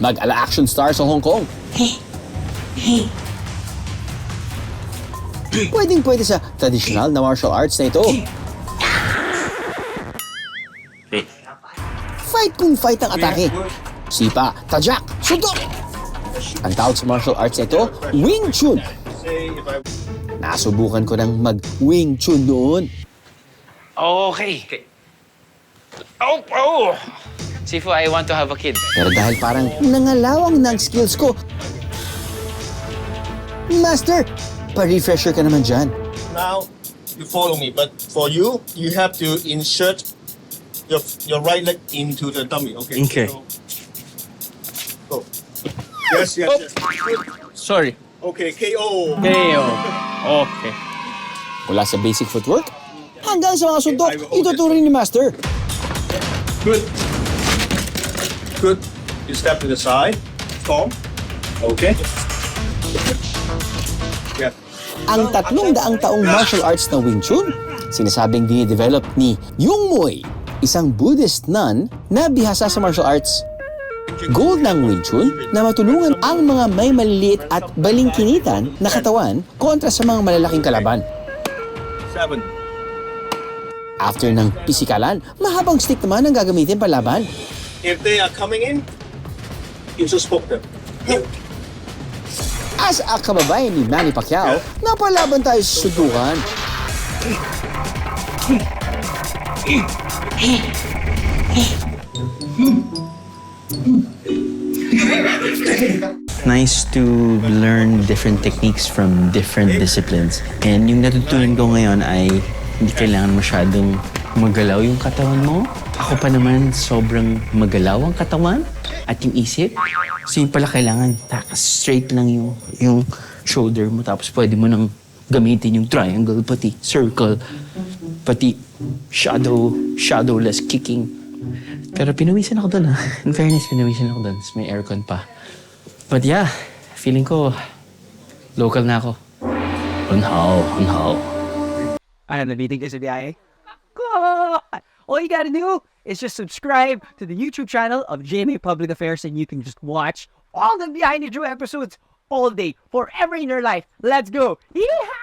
mag-ala action star sa Hong Kong. Pwedeng-pwede sa tradisyonal na martial arts na ito. Fight kung fight ang atake. Sipa, tajak, suntok! Ang tawag sa martial arts na ito, Wing Chun. Nasubukan ko ng mag-Wing Chun noon. Okay. Oh! Sifu, I want to have a kid. Pero dahil parang nangalawang ng skills ko, Master, pa-refresher ka naman dyan. Now, you follow me, but for you, you have to insert your right leg into the dummy, okay? Okay. So, go. Yes. Sorry. Okay, KO. Okay. Mula sa basic footwork, hanggang sa mga suntok, ituturing ni Master. Good. You step to the side. Storm. Okay. Yeah. Ang 300 taong martial arts na Wing Chun, sinasabing dinidevelop ni Yung Moy, isang Buddhist nun na bihasa sa martial arts. Goal ng Wing Chun na matulungan ang mga may maliliit at balingkinitan na katawan kontra sa mga malalaking kalaban. 7. After ng pisikalan, mahabang stick naman ang gagamitin palaban. If they are coming in, you just poke them. As a kababayan ni Manny Pacquiao, napalaban tayo sa sundukan. Nice to learn different techniques from different disciplines. And yung natutunan ko ngayon ay hindi kailangan masyadong magalaw yung katawan mo. Ako pa naman, sobrang magalaw ang katawan at yung isip. So yun pala kailangan, straight lang yung shoulder mo. Tapos pwede mo nang gamitin yung triangle, pati circle, pati shadowless kicking. Pero pinawisan ako doon, ha. In fairness, pinawisan ako doon. May aircon pa. But yeah, feeling ko, local na ako. Unhaw. I am the meeting is a Biyahe. Cool. All you gotta do is just subscribe to the YouTube channel of GMA Public Affairs and you can just watch all the Biyahero Drew episodes all day, forever in your life. Let's go. Yeehaw!